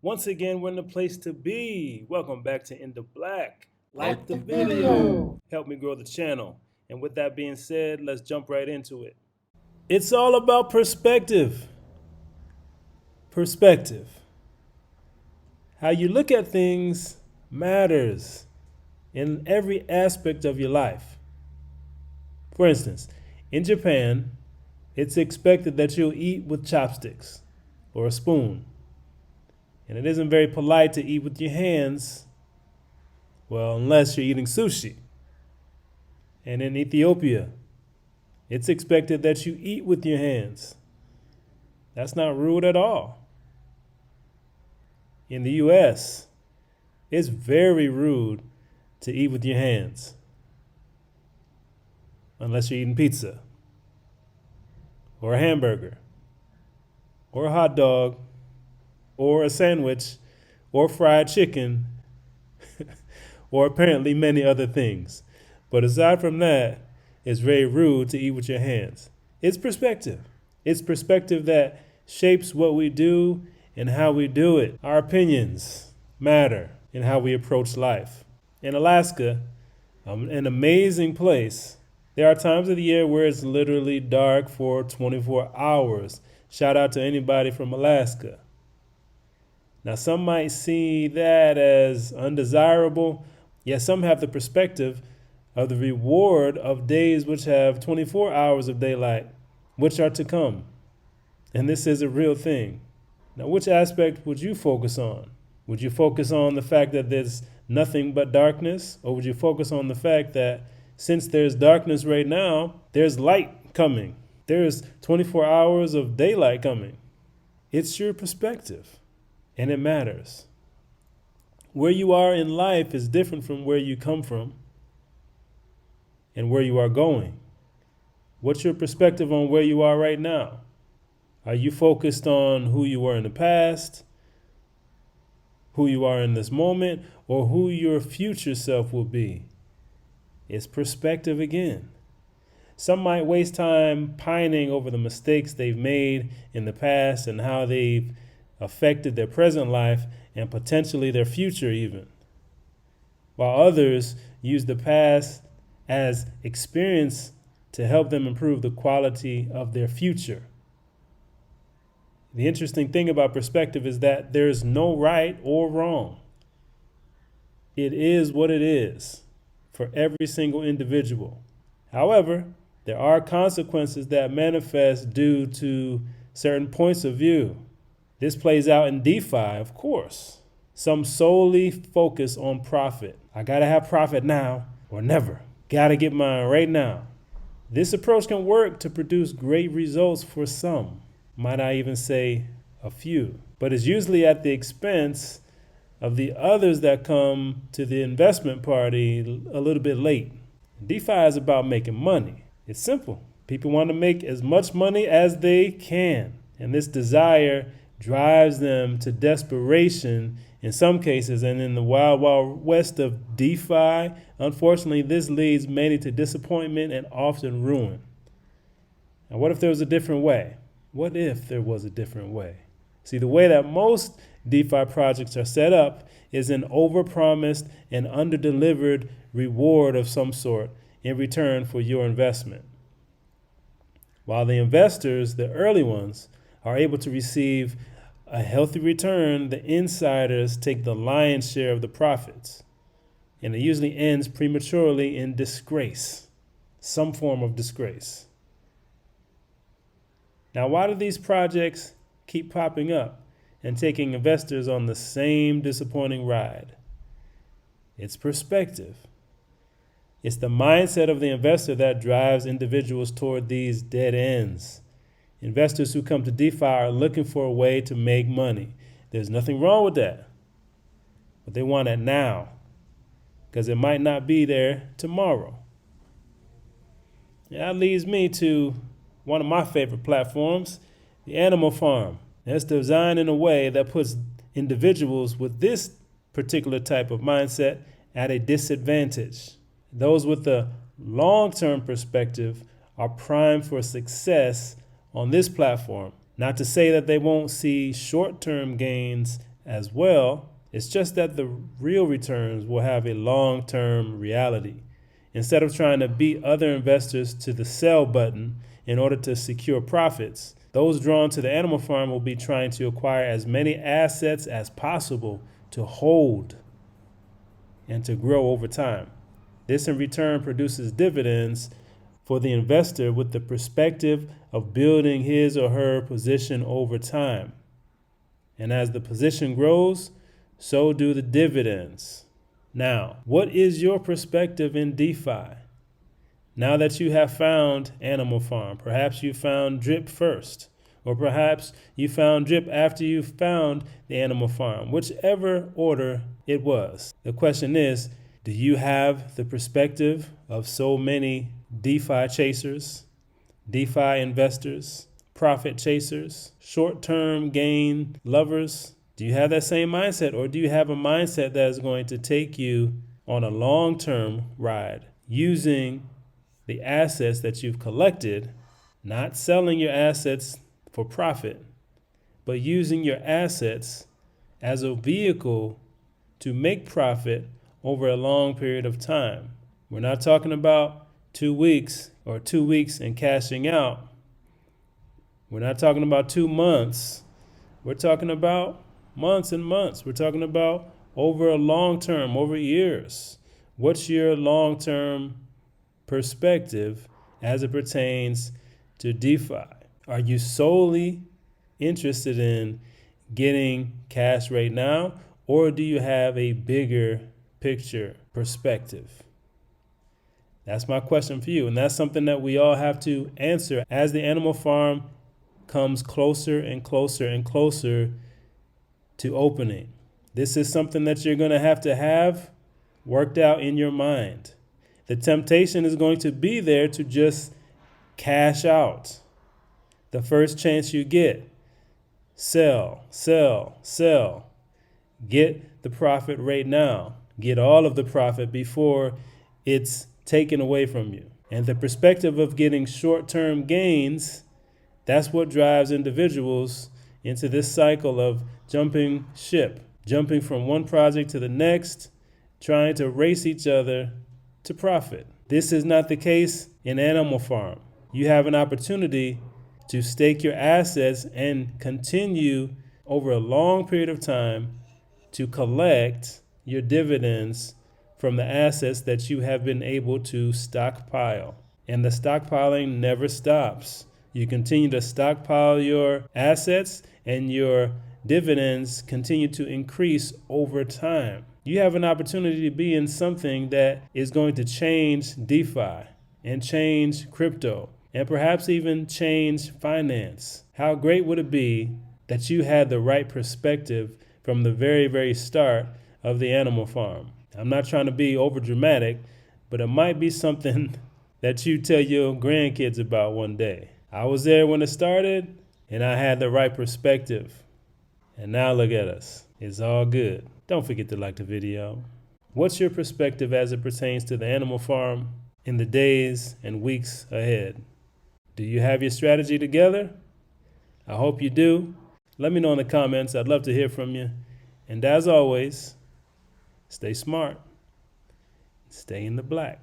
Once again, we're in the place to be. Welcome back to In the Black. Like the video. Help me grow the channel. And with that being said, let's jump right into it. It's all about perspective. Perspective. How you look at things matters in every aspect of your life. For instance, in Japan, it's expected that you'll eat with chopsticks or a spoon. And it isn't very polite to eat with your hands, well, unless you're eating sushi. And in Ethiopia, it's expected that you eat with your hands. That's not rude at all. In the US, it's very rude to eat with your hands, unless you're eating pizza, or a hamburger, or a hot dog, or a sandwich, or fried chicken, or apparently many other things. But aside from that, it's very rude to eat with your hands. It's perspective. It's perspective that shapes what we do and how we do it. Our opinions matter in how we approach life. In Alaska, an amazing place, there are times of the year where it's literally dark for 24 hours. Shout out to anybody from Alaska. Now, some might see that as undesirable, yet some have the perspective of the reward of days which have 24 hours of daylight, which are to come. And this is a real thing. Now, which aspect would you focus on? Would you focus on the fact that there's nothing but darkness? Or would you focus on the fact that since there's darkness right now, there's light coming? There's 24 hours of daylight coming. It's your perspective. And it matters. Where you are in life is different from where you come from and where you are going. What's your perspective on where you are right now? Are you focused on who you were in the past, who you are in this moment, or who your future self will be? It's perspective again. Some might waste time pining over the mistakes they've made in the past and how they've affected their present life and potentially their future even, while others use the past as experience to help them improve the quality of their future. The interesting thing about perspective is that there's no right or wrong. It is what it is for every single individual. However, there are consequences that manifest due to certain points of view. This plays out in DeFi, of course. Some solely focus on profit. I gotta have profit now or never. Gotta get mine right now. This approach can work to produce great results for some. Might I even say a few. But it's usually at the expense of the others that come to the investment party a little bit late. DeFi is about making money. It's simple. People want to make as much money as they can. And this desire drives them to desperation in some cases, and in the wild, wild west of DeFi, unfortunately, this leads many to disappointment and often ruin. Now, what if there was a different way? What if there was a different way? See, the way that most DeFi projects are set up is an overpromised and underdelivered reward of some sort in return for your investment. While the investors, the early ones, are able to receive a healthy return, the insiders take the lion's share of the profits. And it usually ends prematurely in disgrace, some form of disgrace. Now, why do these projects keep popping up and taking investors on the same disappointing ride? It's perspective. It's the mindset of the investor that drives individuals toward these dead ends. Investors who come to DeFi are looking for a way to make money. There's nothing wrong with that. But they want it now, because it might not be there tomorrow. And that leads me to one of my favorite platforms, the Animal Farm. It's designed in a way that puts individuals with this particular type of mindset at a disadvantage. Those with a long-term perspective are primed for success on this platform. Not to say that they won't see short-term gains as well. It's just that the real returns will have a long-term reality. Instead of trying to beat other investors to the sell button in order to secure profits, those drawn to the animal farm will be trying to acquire as many assets as possible to hold and to grow over time. This in return produces dividends for the investor with the perspective of building his or her position over time. And as the position grows, so do the dividends. Now, what is your perspective in DeFi? Now that you have found Animal Farm, perhaps you found Drip first, or perhaps you found Drip after you found the Animal Farm, whichever order it was. The question is, do you have the perspective of so many DeFi chasers, DeFi investors, profit chasers, short-term gain lovers? Do you have that same mindset, or do you have a mindset that is going to take you on a long-term ride using the assets that you've collected, not selling your assets for profit, but using your assets as a vehicle to make profit over a long period of time? We're not talking about 2 weeks or 2 weeks and cashing out. We're not talking about 2 months. We're talking about months and months. We're talking about over a long term, over years. What's your long-term perspective as it pertains to DeFi? Are you solely interested in getting cash right now, or do you have a bigger picture perspective? That's my question for you, and that's something that we all have to answer as the Animal Farm comes closer and closer and closer to opening. This is something that you're going to have worked out in your mind. The temptation is going to be there to just cash out. The first chance you get, sell, sell, sell. Get the profit right now. Get all of the profit before it's taken away from you. And the perspective of getting short-term gains, that's what drives individuals into this cycle of jumping ship, jumping from one project to the next, trying to race each other to profit. This is not the case in Animal Farm. You have an opportunity to stake your assets and continue over a long period of time to collect your dividends from the assets that you have been able to stockpile. And the stockpiling never stops. You continue to stockpile your assets, and your dividends continue to increase over time. You have an opportunity to be in something that is going to change DeFi and change crypto and perhaps even change finance. How great would it be that you had the right perspective from the very, very start of the Animal Farm? I'm not trying to be over dramatic, but it might be something that you tell your grandkids about one day. I was there when it started, and I had the right perspective. And now look at us. It's all good. Don't forget to like the video. What's your perspective as it pertains to the Animal Farm in the days and weeks ahead? Do you have your strategy together? I hope you do. Let me know in the comments. I'd love to hear from you. And as always, stay smart. Stay in the black.